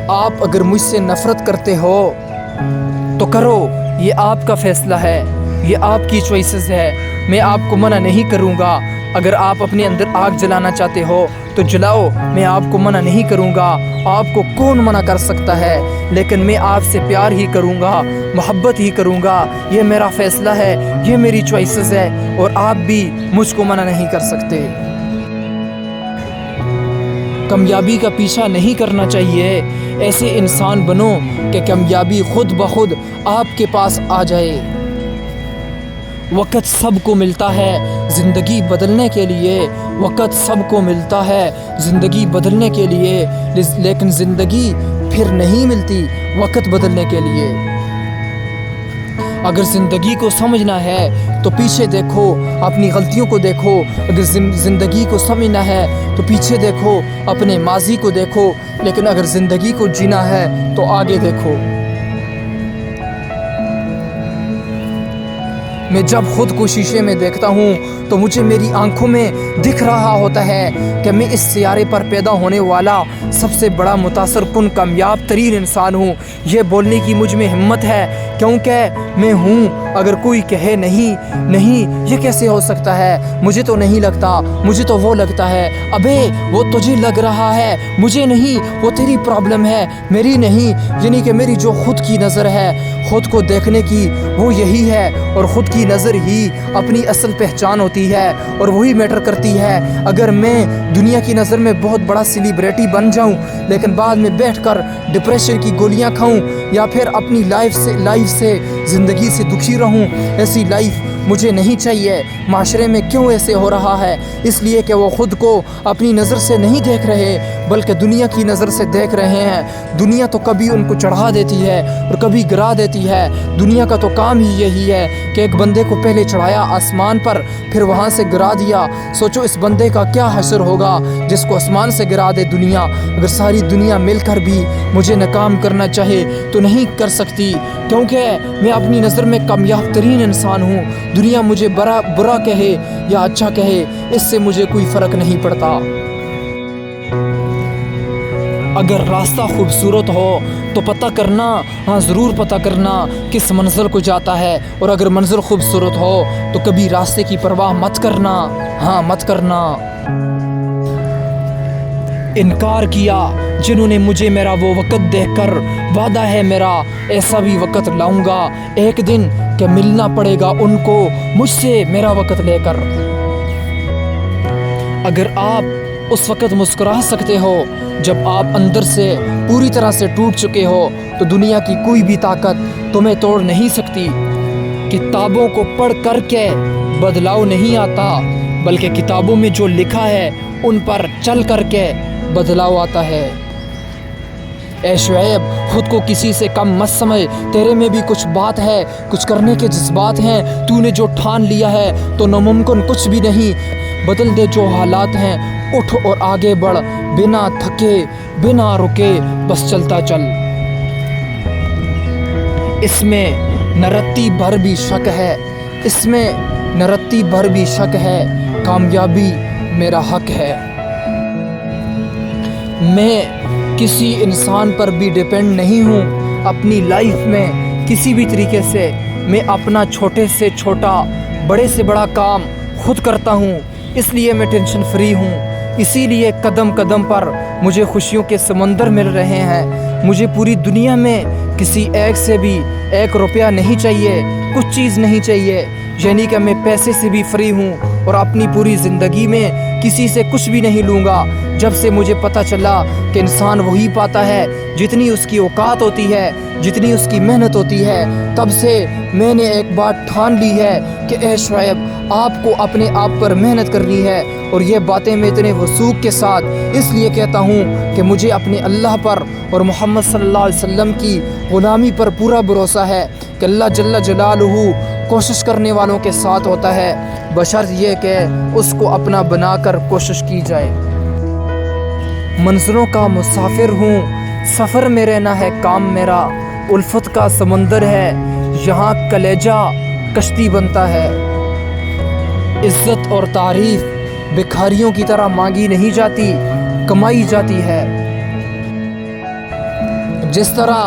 آپ اگر مجھ سے نفرت کرتے ہو تو کرو، یہ آپ کا فیصلہ ہے، یہ آپ کی چوائسز ہے، میں آپ کو منع نہیں کروں گا۔ اگر آپ اپنے اندر آگ جلانا چاہتے ہو تو جلاؤ، میں آپ کو منع نہیں کروں گا۔ آپ کو کون منع کر سکتا ہے؟ لیکن میں آپ سے پیار ہی کروں گا، محبت ہی کروں گا، یہ میرا فیصلہ ہے، یہ میری چوائسز ہے، اور آپ بھی مجھ کو منع نہیں کر سکتے۔ کامیابی کا پیچھا نہیں کرنا چاہیے، ایسے انسان بنو کہ کامیابی خود بخود آپ کے پاس آ جائے۔ وقت سب کو ملتا ہے زندگی بدلنے کے لیے، وقت سب کو ملتا ہے زندگی بدلنے کے لیے، لیکن زندگی پھر نہیں ملتی وقت بدلنے کے لیے۔ اگر زندگی کو سمجھنا ہے تو پیچھے دیکھو، اپنی غلطیوں کو دیکھو۔ اگر زندگی کو سمجھنا ہے تو پیچھے دیکھو، اپنے ماضی کو دیکھو۔ لیکن اگر زندگی کو جینا ہے تو آگے دیکھو۔ میں جب خود کو شیشے میں دیکھتا ہوں تو مجھے میری آنکھوں میں دکھ رہا ہوتا ہے کہ میں اس سیارے پر پیدا ہونے والا سب سے بڑا متاثر کن کامیاب ترین انسان ہوں۔ یہ بولنے کی مجھ میں ہمت ہے کیونکہ میں ہوں۔ اگر کوئی کہے نہیں یہ کیسے ہو سکتا ہے، مجھے تو نہیں لگتا، مجھے تو وہ لگتا ہے، ابے وہ تجھے لگ رہا ہے، مجھے نہیں، وہ تیری پرابلم ہے، میری نہیں۔ یعنی کہ میری جو خود کی نظر ہے، خود کو دیکھنے کی، وہ یہی ہے، اور خود کی نظر ہی اپنی اصل پہچان ہوتی ہے، اور وہی میٹر کرتی ہے۔ اگر میں دنیا کی نظر میں بہت بڑا سیلیبریٹی بن جاؤں لیکن بعد میں بیٹھ کر ڈپریشن کی گولیاں کھاؤں، یا پھر اپنی لائف سے زندگی سے دکھی رہوں، ایسی لائف مجھے نہیں چاہیے۔ معاشرے میں کیوں ایسے ہو رہا ہے؟ اس لیے کہ وہ خود کو اپنی نظر سے نہیں دیکھ رہے بلکہ دنیا کی نظر سے دیکھ رہے ہیں۔ دنیا تو کبھی ان کو چڑھا دیتی ہے اور کبھی گرا دیتی ہے۔ دنیا کا تو کام ہی یہی ہے کہ ایک بندے کو پہلے چڑھایا آسمان پر، پھر وہاں سے گرا دیا۔ سوچو اس بندے کا کیا حشر ہوگا جس کو آسمان سے گرا دے دنیا۔ اگر ساری دنیا مل کر بھی مجھے ناکام کرنا چاہے تو نہیں کر سکتی، کیونکہ میں اپنی نظر میں کامیاب ترین انسان ہوں۔ دنیا مجھے برا کہے یا اچھا کہے، اس سے مجھے کوئی فرق نہیں پڑتا۔ اگر راستہ خوبصورت ہو تو پتہ کرنا، ہاں ضرور پتہ کرنا کس منزل کو جاتا ہے، اور اگر منزل خوبصورت ہو تو کبھی راستے کی پرواہ مت کرنا، ہاں مت کرنا۔ انکار کیا جنہوں نے مجھے میرا وہ وقت دیکھ کر، وعدہ ہے میرا ایسا بھی وقت لاؤں گا ایک دن کہ ملنا پڑے گا ان کو مجھ سے میرا وقت لے کر۔ اگر آپ اس وقت مسکرا سکتے ہو جب آپ اندر سے پوری طرح سے ٹوٹ چکے ہو تو دنیا کی کوئی بھی طاقت تمہیں توڑ نہیں سکتی۔ کتابوں کو پڑھ کر کے بدلاؤ نہیں آتا، بلکہ کتابوں میں جو لکھا ہے ان پر چل کر کے بدلاؤ آتا ہے۔ اے شعیب خود کو کسی سے کم مت سمجھ، تیرے میں بھی کچھ بات ہے، کچھ کرنے کے جذبات ہیں، تو نے جو ٹھان لیا ہے تو ناممکن کچھ بھی نہیں۔ بدل دے جو حالات ہیں، اٹھ اور آگے بڑھ، بنا تھکے بنا رکے بس چلتا چل۔ اس میں نہ رتی بھر بھی شک ہے، اس میں نہ رتی بھر بھی شک ہے، کامیابی میرا حق ہے۔ میں کسی انسان پر بھی ڈیپینڈ نہیں ہوں اپنی لائف میں کسی بھی طریقے سے۔ میں اپنا چھوٹے سے چھوٹا، بڑے سے بڑا کام خود کرتا ہوں، اس لیے میں ٹینشن فری ہوں۔ اسی لیے قدم قدم پر مجھے خوشیوں کے سمندر مل رہے ہیں۔ مجھے پوری دنیا میں کسی ایک سے بھی 1 روپیہ نہیں چاہیے، کچھ چیز نہیں چاہیے، یعنی کہ میں پیسے سے بھی فری ہوں، اور اپنی پوری زندگی میں کسی سے کچھ بھی نہیں لوں گا۔ جب سے مجھے پتہ چلا کہ انسان وہی پاتا ہے جتنی اس کی اوقات ہوتی ہے، جتنی اس کی محنت ہوتی ہے، تب سے میں نے ایک بات ٹھان لی ہے کہ اے شعیب آپ کو اپنے آپ پر محنت کرنی ہے۔ اور یہ باتیں میں اتنے وثوق کے ساتھ اس لیے کہتا ہوں کہ مجھے اپنے اللہ پر اور محمد صلی اللہ علیہ وسلم کی غلامی پر پورا بھروسہ ہے کہ اللہ جل جلالہ کوشش کرنے والوں کے ساتھ ہوتا ہے، بشرط یہ کہ اس کو اپنا بنا کر کوشش کی جائے۔ منزلوں کا مسافر ہوں، سفر میں رہنا ہے کام میرا، الفت کا سمندر ہے یہاں کلیجہ کشتی بنتا ہے۔ عزت اور تعریف بھکاریوں کی طرح مانگی نہیں جاتی، کمائی جاتی ہے۔ जिस तरह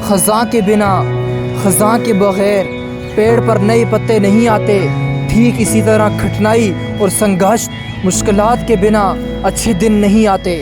खज़ां के बिना, खज़ां के बग़ैर पेड़ पर नए पत्ते नहीं आते, ठीक इसी तरह कठिनाई और संघर्ष, मुश्किलात के बिना अच्छे दिन नहीं आते।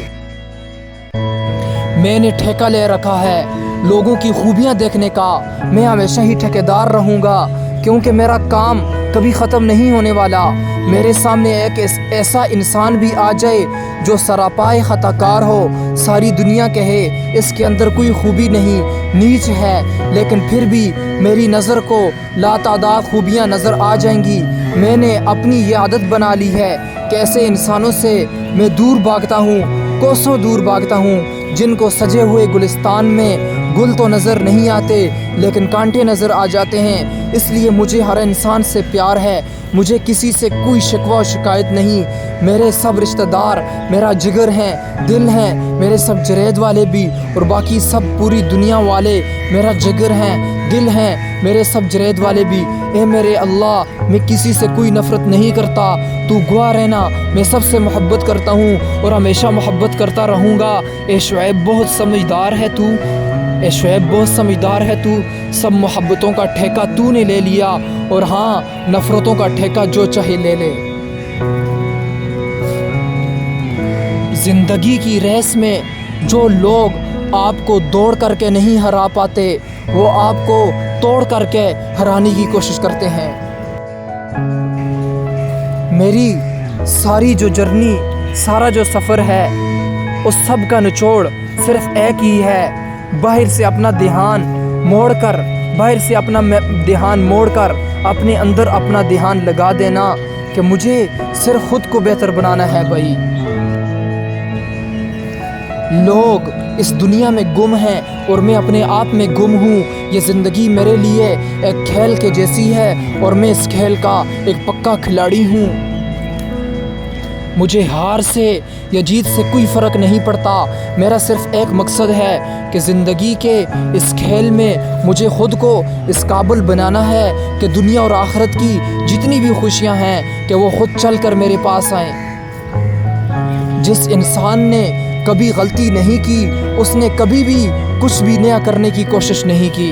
मैंने ठेका ले रखा है लोगों की खूबियाँ देखने का। मैं हमेशा ही ठेकेदार रहूँगा, क्योंकि मेरा काम कभी ख़त्म नहीं होने वाला। मेरे सामने एक ऐसा इंसान भी आ जाए जो सरापाए ख़ताकार हो, सारी दुनिया कहे इसके अंदर कोई खूबी नहीं, नीच है, लेकिन फिर भी मेरी नज़र को लातादाद खूबियाँ नज़र आ जाएंगी। मैंने अपनी ये आदत बना ली है कि ऐसे इंसानों से मैं दूर भागता हूँ, कोसों दूर भागता हूँ, जिनको सजे हुए गुलिस्तान में गुल तो नज़र नहीं आते लेकिन कांटे नज़र आ जाते हैं। इसलिए मुझे हर इंसान से प्यार है, मुझे किसी से कोई शिकवा शिकायत नहीं। मेरे सब रिश्तेदार मेरा जिगर हैं, दिल हैं, मेरे सब जरेद वाले भी और बाकी सब पूरी दुनिया वाले मेरा जिगर हैं, दिल हैं, मेरे सब जरेद वाले भी। ए मेरे अल्लाह, मैं किसी से कोई नफ़रत नहीं करता, तू गवाह रहना, मैं सबसे मोहब्बत करता हूँ और हमेशा मोहब्बत करता रहूँगा। ए शुएब बहुत समझदार है तू, ए शुएब बहुत समझदार है तू, सब मोहब्बतों का ठेका तूने ले लिया और हाँ, नफ़रतों का ठेका जो चाहे ले ले। ज़िंदगी की रेस में जो लोग आपको दौड़ करके नहीं हरा पाते, वो आपको तोड़ करके हराने की कोशिश करते हैं। मेरी सारी जो जर्नी, सारा जो सफ़र है, उस सब का निचोड़ सिर्फ़ एक ही है, बाहर से अपना ध्यान मोड़कर, बाहर से अपना ध्यान मोड़कर अपने अंदर अपना ध्यान लगा देना कि मुझे सिर्फ खुद को बेहतर बनाना है। भाई, लोग इस दुनिया में गुम हैं और मैं अपने आप में गुम हूँ। ये ज़िंदगी मेरे लिए एक खेल के जैसी है और मैं इस खेल का एक पक्का खिलाड़ी हूँ। मुझे हार से या जीत से कोई फ़र्क नहीं पड़ता, मेरा सिर्फ़ एक मकसद है कि ज़िंदगी के इस खेल में मुझे ख़ुद को इस काबिल बनाना है कि दुनिया और आखिरत की जितनी भी खुशियाँ हैं कि वो ख़ुद चल कर मेरे पास आएँ। जिस इंसान ने कभी गलती नहीं की, उसने कभी भी कुछ भी नया करने की कोशिश नहीं की।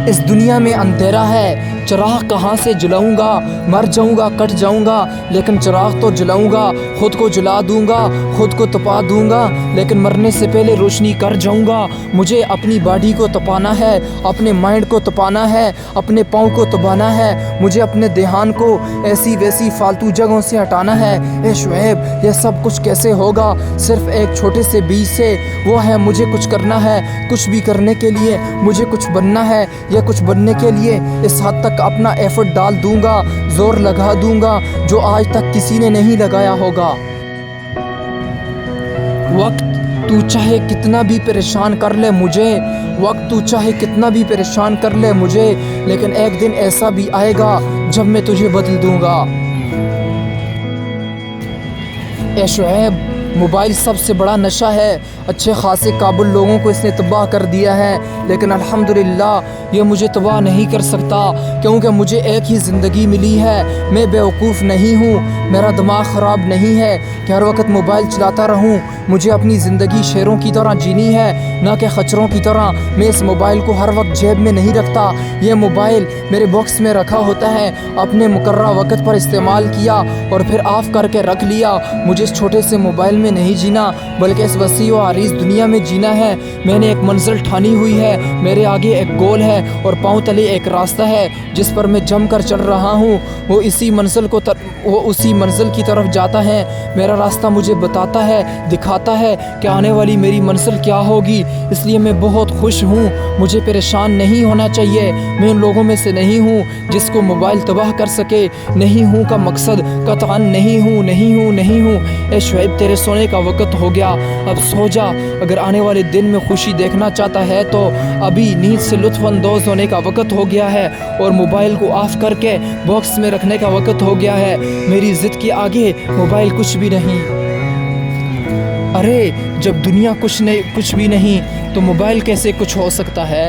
इस दुनिया में अंधेरा है, चिराग कहाँ से जलाऊंगा, मर जाऊंगा, कट जाऊंगा, लेकिन चिराग तो जलाऊंगा, खुद को जला दूंगा, खुद को तपा दूंगा, लेकिन मरने से पहले रोशनी कर जाऊंगा। मुझे अपनी बॉडी को तपाना है, अपने माइंड को तपाना है, अपने पाँव को तपाना है, मुझे अपने ध्यान को ऐसी वैसी फालतू जगहों से हटाना है। ए शुएब, यह सब कुछ कैसे होगा? सिर्फ एक छोटे से बीज से, वो है मुझे कुछ करना है, कुछ भी करने के लिए मुझे कुछ बनना है, या कुछ बनने के लिए इस हद तक अपना एफर्ट डाल दूंगा, जोर लगा दूंगा जो आज तक किसी ने नहीं लगाया होगा। वक्त तू चाहे कितना भी परेशान कर ले मुझे, वक्त तू चाहे कितना भी परेशान कर ले मुझे, लेकिन एक दिन ऐसा भी आएगा जब मैं तुझे बदल दूंगा। ए शुएब, मोबाइल सबसे बड़ा नशा है, अच्छे खासे काबिल लोगों को इसने तबाह कर दिया है, लेकिन अल्हम्दुलिल्लाह ये मुझे तबाह नहीं कर सकता, क्योंकि मुझे एक ही ज़िंदगी मिली है। मैं बेवकूफ़ नहीं हूँ, मेरा दिमाग ख़राब नहीं है कि हर वक्त मोबाइल चलाता रहूँ। मुझे अपनी ज़िंदगी शेरों की तरह जीनी है, ना कि खच्चरों की तरह। मैं इस मोबाइल को हर वक्त जेब में नहीं रखता, ये मोबाइल मेरे बॉक्स में रखा होता है, अपने मुकर्रर वक्त पर इस्तेमाल किया और फिर ऑफ़ करके रख लिया। मुझे इस छोटे से मोबाइल में नहीं जीना, बल्कि इस वसी व अरीज़ दुनिया में जीना है। मैंने एक मंजिल ठानी हुई है, मेरे आगे एक गोल है और पाँव तले एक रास्ता है जिस पर मैं जम कर चल रहा हूँ। वो उसी मंजिल की तरफ जाता है। मेरा रास्ता मुझे बताता है, दिखाता है कि आने वाली मेरी मंजिल क्या होगी। इसलिए मैं बहुत खुश हूँ, मुझे परेशान नहीं होना चाहिए। मैं उन लोगों में से नहीं हूँ जिसको मोबाइल तबाह कर सके। नहीं हूँ का मकसद कतअन नहीं हूँ, नहीं हूँ, नहीं हूँ। ए शुएब, तेरे सोने का वक़्त हो गया, अब सो जा। अगर आने वाले दिन में खुशी देखना चाहता है तो अभी नींद से लुत्फ़ अंदोज़ होने का वक़्त हो गया है और मोबाइल को ऑफ़ करके बॉक्स में रखने का वक़्त हो गया है। मेरी ज़िद के आगे मोबाइल कुछ भी नहीं। अरे, जब दुनिया कुछ भी नहीं तो मोबाइल कैसे कुछ हो सकता है?